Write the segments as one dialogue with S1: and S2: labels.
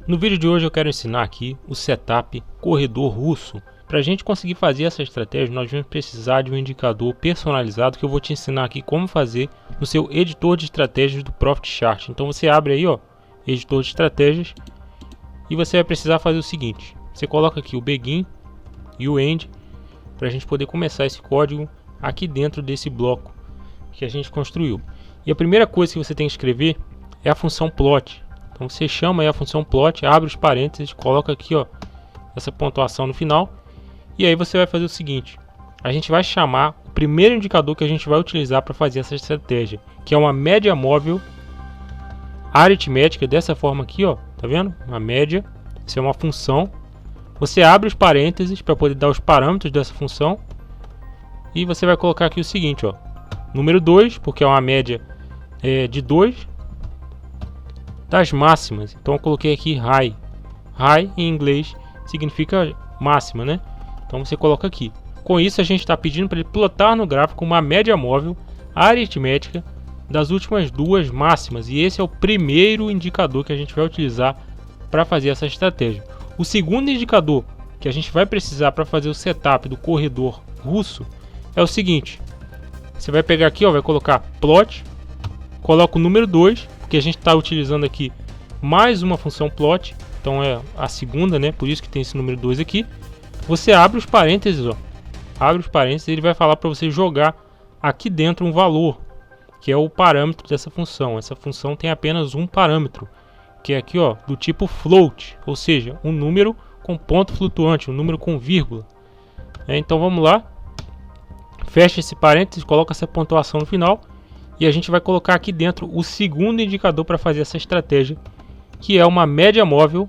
S1: No vídeo de hoje eu quero ensinar aqui o setup corredor russo. Para a gente conseguir fazer essa estratégia, nós vamos precisar de um indicador personalizado que eu vou te ensinar aqui como fazer no seu editor de estratégias do Profit Chart. Então você abre aí, ó, editor de estratégias, e você vai precisar fazer o seguinte: você coloca aqui o begin e o end para a gente poder começar esse código aqui dentro desse bloco que a gente construiu. E a primeira coisa que você tem que escrever é a função plot. Então você chama aí a função plot, abre os parênteses, coloca aqui, ó, essa pontuação no final. E aí você vai fazer o seguinte: a gente vai chamar o primeiro indicador que a gente vai utilizar para fazer essa estratégia, que é uma média móvel aritmética, dessa forma aqui, ó, tá vendo? Uma média, isso é uma função. Você abre os parênteses para poder dar os parâmetros dessa função. E você vai colocar aqui o seguinte, ó, número 2, porque é uma média de 2 das máximas. Então eu coloquei aqui high. High em inglês significa máxima, né? Então você coloca aqui. Com isso a gente está pedindo para ele plotar no gráfico uma média móvel aritmética das últimas duas máximas. E esse é o primeiro indicador que a gente vai utilizar para fazer essa estratégia. O segundo indicador que a gente vai precisar para fazer o setup do corredor russo é o seguinte: você vai pegar aqui, ó, vai colocar plot, coloca o número 2, porque a gente está utilizando aqui mais uma função plot, então é a segunda, né? Por isso que tem esse número 2 aqui. Você abre os parênteses, ó, abre os parênteses, ele vai falar para você jogar aqui dentro um valor, que é o parâmetro dessa função. Essa função tem apenas um parâmetro, que é aqui, ó, do tipo float, ou seja, um número com ponto flutuante, um número com vírgula. Então vamos lá, fecha esse parênteses, coloca essa pontuação no final. E a gente vai colocar aqui dentro o segundo indicador para fazer essa estratégia, que é uma média móvel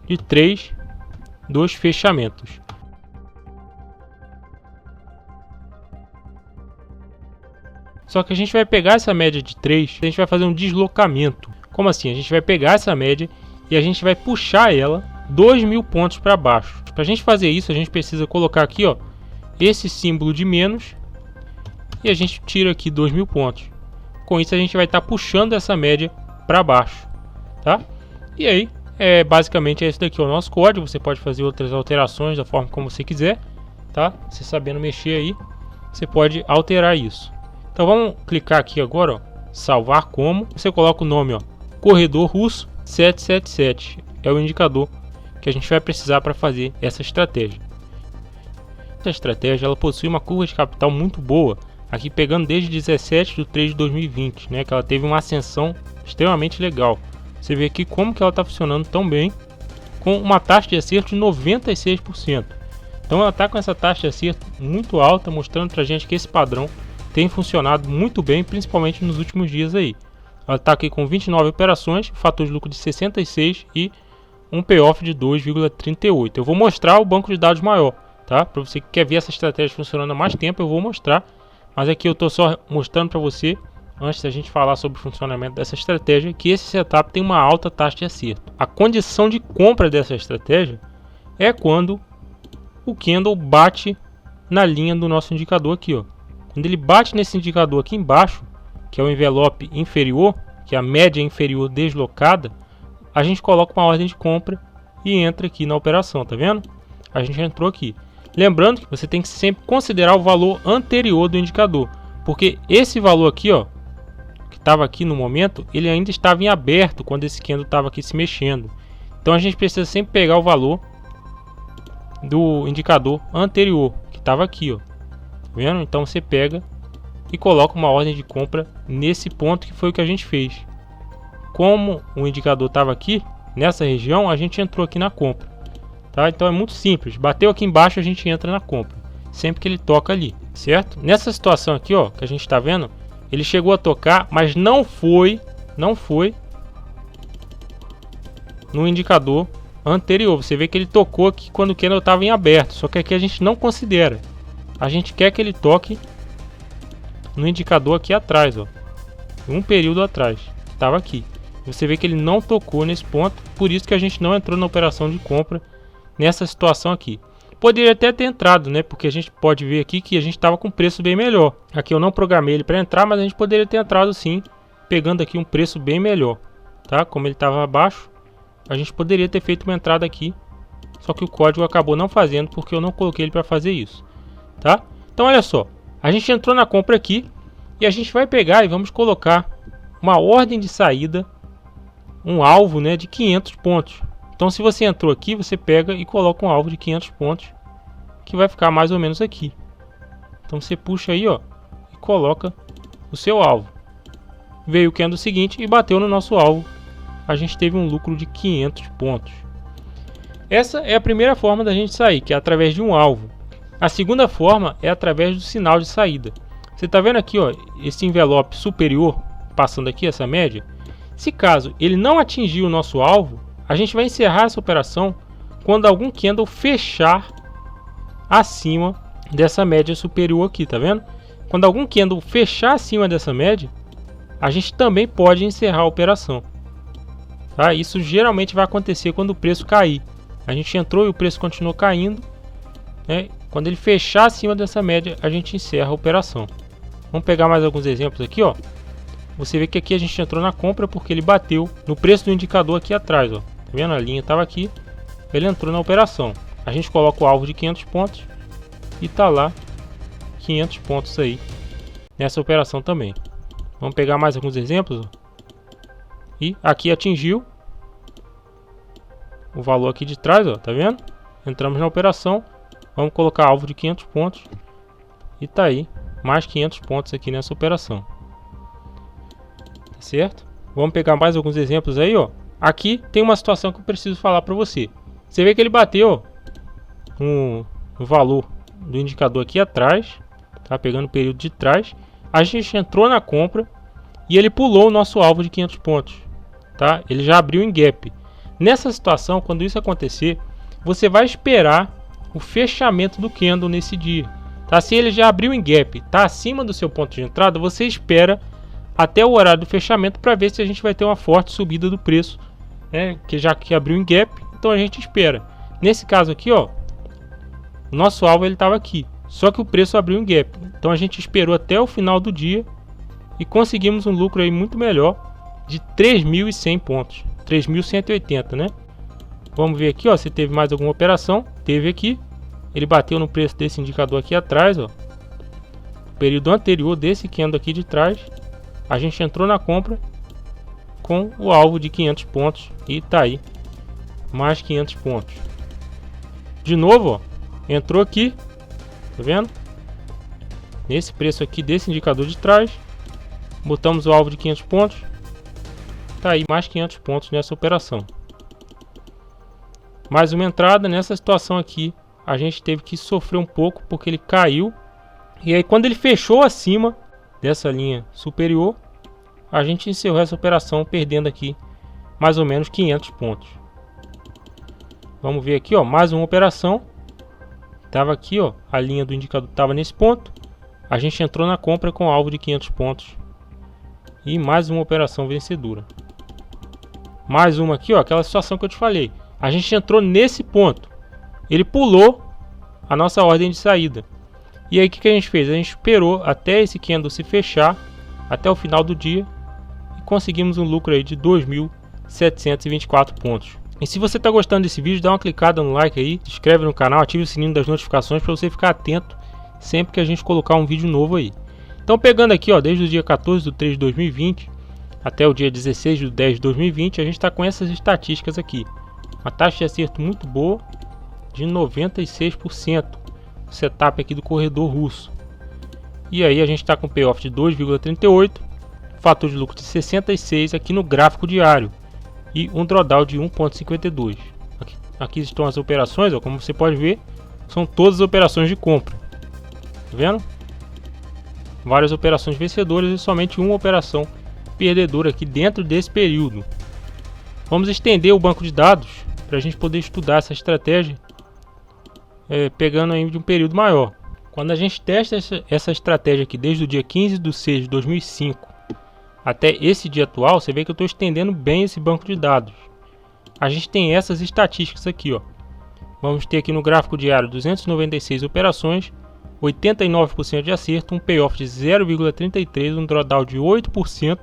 S1: de 3 dos fechamentos. Só que a gente vai pegar essa média de 3, a gente vai fazer um deslocamento. Como assim? A gente vai pegar essa média e a gente vai puxar ela 2.000 pontos para baixo. Para a gente fazer isso, a gente precisa colocar aqui, ó, esse símbolo de menos, e a gente tira aqui 2.000 pontos. Com isso a gente vai estar puxando essa média para baixo, tá? E aí, basicamente é isso daqui, o nosso código. Você pode fazer outras alterações da forma como você quiser, tá? Você sabendo mexer aí, você pode alterar isso. Então vamos clicar aqui agora, ó, salvar como. Você coloca o nome, ó, corredor russo 777. É o indicador que a gente vai precisar para fazer essa estratégia. Essa estratégia ela possui uma curva de capital muito boa. Aqui pegando desde 17 de 3 de 2020, né, que ela teve uma ascensão extremamente legal. Você vê aqui como que ela está funcionando tão bem, com uma taxa de acerto de 96%. Então ela está com essa taxa de acerto muito alta, mostrando para a gente que esse padrão tem funcionado muito bem, principalmente nos últimos dias aí. Ela está aqui com 29 operações, fator de lucro de 66 e um payoff de 2,38. Eu vou mostrar o banco de dados maior, tá? Para você que quer ver essa estratégia funcionando há mais tempo, eu vou mostrar. Mas aqui eu estou só mostrando para você, antes da gente falar sobre o funcionamento dessa estratégia, que esse setup tem uma alta taxa de acerto. A condição de compra dessa estratégia é quando o candle bate na linha do nosso indicador aqui, ó. Quando ele bate nesse indicador aqui embaixo, que é o envelope inferior, que é a média inferior deslocada, a gente coloca uma ordem de compra e entra aqui na operação, tá vendo? A gente entrou aqui. Lembrando que você tem que sempre considerar o valor anterior do indicador, porque esse valor aqui, ó, que estava aqui no momento, ele ainda estava em aberto quando esse candle estava aqui se mexendo. Então a gente precisa sempre pegar o valor do indicador anterior, que estava aqui, ó. Tá vendo? Então você pega e coloca uma ordem de compra nesse ponto, que foi o que a gente fez. Como o indicador estava aqui nessa região, a gente entrou aqui na compra. Tá? Então é muito simples, bateu aqui embaixo, a gente entra na compra, sempre que ele toca ali, certo? Nessa situação aqui, ó, que a gente está vendo, ele chegou a tocar, mas não foi no indicador anterior. Você vê que ele tocou aqui quando o candle estava em aberto, só que aqui a gente não considera. A gente quer que ele toque no indicador aqui atrás, ó, um período atrás, que estava aqui. Você vê que ele não tocou nesse ponto, por isso que a gente não entrou na operação de compra nessa situação aqui. Poderia até ter entrado, né? Porque a gente pode ver aqui que a gente estava com preço bem melhor. Aqui eu não programei ele para entrar, mas a gente poderia ter entrado sim, pegando aqui um preço bem melhor, tá? Como ele estava abaixo, a gente poderia ter feito uma entrada aqui, só que o código acabou não fazendo porque eu não coloquei ele para fazer isso, tá? Então olha só, a gente entrou na compra aqui e a gente vai pegar e vamos colocar uma ordem de saída, um alvo, né, de 500 pontos. Então se você entrou aqui, você pega e coloca um alvo de 500 pontos, que vai ficar mais ou menos aqui. Então você puxa aí, ó, e coloca o seu alvo. Veio o candle seguinte e bateu no nosso alvo. A gente teve um lucro de 500 pontos. Essa é a primeira forma da gente sair, que é através de um alvo. A segunda forma é através do sinal de saída. Você está vendo aqui, ó, esse envelope superior, passando aqui essa média. Se caso ele não atingir o nosso alvo, a gente vai encerrar essa operação quando algum candle fechar acima dessa média superior aqui, tá vendo? Quando algum candle fechar acima dessa média, a gente também pode encerrar a operação. Tá? Isso geralmente vai acontecer quando o preço cair. A gente entrou e o preço continuou caindo, né? Quando ele fechar acima dessa média, a gente encerra a operação. Vamos pegar mais alguns exemplos aqui, ó. Você vê que aqui a gente entrou na compra porque ele bateu no preço do indicador aqui atrás, ó. Tá vendo? A linha estava aqui, ele entrou na operação. A gente coloca o alvo de 500 pontos e tá lá 500 pontos aí nessa operação também. Vamos pegar mais alguns exemplos, ó. E aqui atingiu o valor aqui de trás, ó, tá vendo? Entramos na operação, vamos colocar alvo de 500 pontos e tá aí mais 500 pontos aqui nessa operação. Tá certo? Vamos pegar mais alguns exemplos aí, ó. Aqui tem uma situação que eu preciso falar para você. Você vê que ele bateu no valor do indicador aqui atrás, tá pegando o período de trás. A gente entrou na compra e ele pulou o nosso alvo de 500 pontos, tá? Ele já abriu em gap. Nessa situação, quando isso acontecer, você vai esperar o fechamento do candle nesse dia, tá? Se ele já abriu em gap, tá acima do seu ponto de entrada, você espera até o horário do fechamento para ver se a gente vai ter uma forte subida do preço, né? Que já que abriu em gap, então a gente espera. Nesse caso aqui, ó, o nosso alvo ele estava aqui, só que o preço abriu em gap. Então a gente esperou até o final do dia e conseguimos um lucro aí muito melhor de 3.100 pontos, 3.180, né? Vamos ver aqui, ó, se teve mais alguma operação. Teve aqui, ele bateu no preço desse indicador aqui atrás, ó, período anterior desse candle aqui de trás. A gente entrou na compra com o alvo de 500 pontos e tá aí mais 500 pontos. De novo, ó, entrou aqui, tá vendo? Nesse preço aqui desse indicador de trás, botamos o alvo de 500 pontos, tá aí mais 500 pontos nessa operação. Mais uma entrada. Nessa situação aqui a gente teve que sofrer um pouco porque ele caiu, e aí quando ele fechou acima dessa linha superior, a gente encerrou essa operação perdendo aqui mais ou menos 500 pontos. Vamos ver aqui, ó, mais uma operação. Tava aqui, ó, a linha do indicador estava nesse ponto. A gente entrou na compra com alvo de 500 pontos e mais uma operação vencedora. Mais uma aqui, ó, aquela situação que eu te falei. A gente entrou nesse ponto, ele pulou a nossa ordem de saída. E aí o que a gente fez? A gente esperou até esse candle se fechar, até o final do dia, e conseguimos um lucro aí de 2.724 pontos. E se você está gostando desse vídeo, dá uma clicada no like aí, se inscreve no canal, ative o sininho das notificações para você ficar atento sempre que a gente colocar um vídeo novo aí. Então pegando aqui, ó, desde o dia 14 de 3 de 2020 até o dia 16 de 10 de 2020, a gente está com essas estatísticas aqui. Uma taxa de acerto muito boa, de 96%. Setup aqui do corredor russo. E aí a gente está com payoff de 2,38, fator de lucro de 66 aqui no gráfico diário e um drawdown de 1,52. Aqui estão as operações, ó, como você pode ver, são todas as operações de compra. Tá vendo? Várias operações vencedoras e somente uma operação perdedora aqui dentro desse período. Vamos estender o banco de dados para a gente poder estudar essa estratégia, pegando aí de um período maior. Quando a gente testa essa estratégia aqui desde o dia 15 de 6 de 2005 até esse dia atual, você vê que eu estou estendendo bem esse banco de dados. A gente tem essas estatísticas aqui, ó. Vamos ter aqui no gráfico diário 296 operações, 89% de acerto, um payoff de 0,33, um drawdown de 8%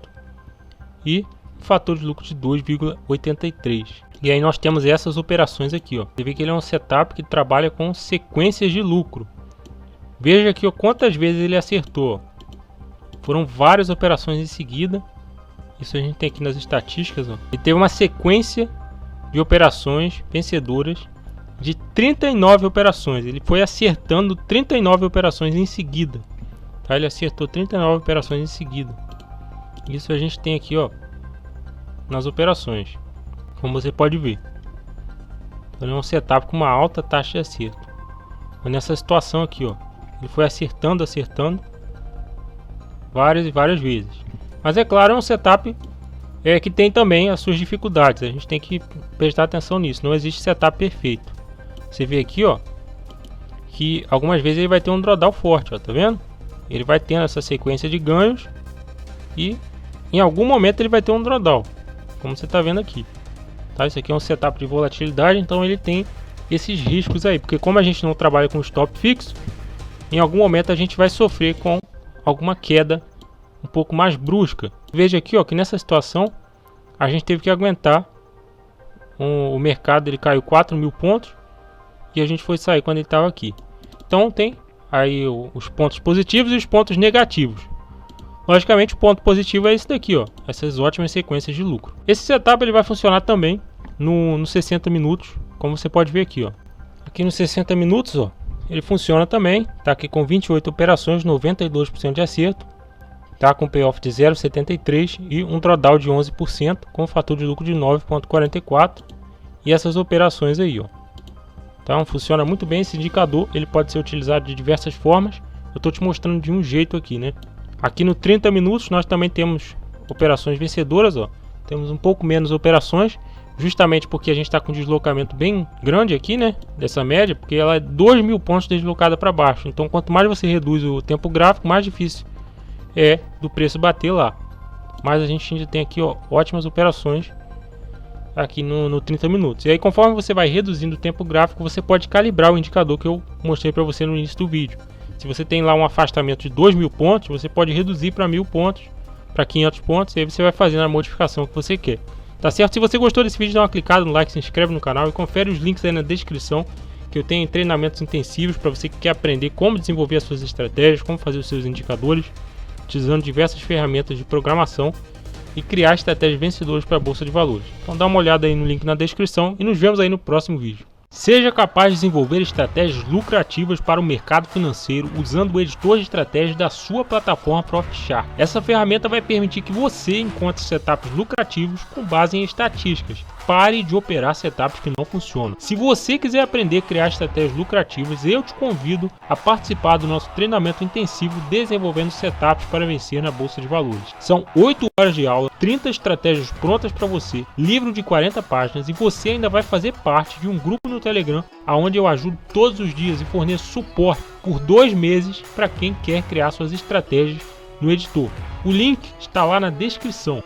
S1: e fator de lucro de 2,83. E aí nós temos essas operações aqui, ó. Você vê que ele é um setup que trabalha com sequências de lucro. Veja aqui, ó, quantas vezes ele acertou. Foram várias operações em seguida. Isso a gente tem aqui nas estatísticas, ó. Ele teve uma sequência de operações vencedoras de 39 operações. Ele foi acertando 39 operações em seguida. Tá? Ele acertou 39 operações em seguida. Isso a gente tem aqui, ó, nas operações, como você pode ver. Então, é um setup com uma alta taxa de acerto. Nessa situação aqui, ó, ele foi acertando várias e várias vezes. Mas é claro, é um setup que tem também as suas dificuldades. A gente tem que prestar atenção nisso. Não existe setup perfeito. Você vê aqui, ó, que algumas vezes ele vai ter um drawdown forte, ó, tá vendo? Ele vai tendo essa sequência de ganhos e em algum momento ele vai ter um drawdown, como você está vendo aqui. Tá? Isso aqui é um setup de volatilidade, então ele tem esses riscos aí, porque como a gente não trabalha com stop fixo, em algum momento a gente vai sofrer com alguma queda um pouco mais brusca. Veja aqui, ó, que nessa situação a gente teve que aguentar. O mercado ele caiu 4.000 pontos e a gente foi sair quando ele estava aqui. Então tem aí os pontos positivos e os pontos negativos. Logicamente o ponto positivo é esse daqui, ó, essas ótimas sequências de lucro. Esse setup ele vai funcionar também no 60 minutos, como você pode ver aqui, ó. Aqui nos 60 minutos, ó, ele funciona também. Tá aqui com 28 operações, 92% de acerto. Tá com payoff de 0,73 e um drawdown de 11% com fator de lucro de 9,44. E essas operações aí, ó. Então funciona muito bem esse indicador. Ele pode ser utilizado de diversas formas. Eu estou te mostrando de um jeito aqui, né? Aqui no 30 minutos nós também temos operações vencedoras, ó. Temos um pouco menos operações, justamente porque a gente está com um deslocamento bem grande aqui, né? Dessa média, porque ela é 2.000 pontos deslocada para baixo. Então quanto mais você reduz o tempo gráfico, mais difícil é do preço bater lá. Mas a gente ainda tem aqui, ó, ótimas operações aqui no 30 minutos. E aí conforme você vai reduzindo o tempo gráfico, você pode calibrar o indicador que eu mostrei para você no início do vídeo. Se você tem lá um afastamento de 2.000 pontos, você pode reduzir para 1.000 pontos, para 500 pontos, e aí você vai fazendo a modificação que você quer. Tá certo? Se você gostou desse vídeo, dá uma clicada no like, se inscreve no canal e confere os links aí na descrição, que eu tenho treinamentos intensivos para você que quer aprender como desenvolver as suas estratégias, como fazer os seus indicadores, utilizando diversas ferramentas de programação e criar estratégias vencedoras para a Bolsa de Valores. Então dá uma olhada aí no link na descrição e nos vemos aí no próximo vídeo. Seja capaz de desenvolver estratégias lucrativas para o mercado financeiro usando o editor de estratégias da sua plataforma ProfitChart. Essa ferramenta vai permitir que você encontre setups lucrativos com base em estatísticas. Pare de operar setups que não funcionam. Se você quiser aprender a criar estratégias lucrativas, eu te convido a participar do nosso treinamento intensivo Desenvolvendo Setups para Vencer na Bolsa de Valores. São 8 horas de aula, 30 estratégias prontas para você, livro de 40 páginas e você ainda vai fazer parte de um grupo no Telegram, onde eu ajudo todos os dias e forneço suporte por 2 meses para quem quer criar suas estratégias no editor. O link está lá na descrição.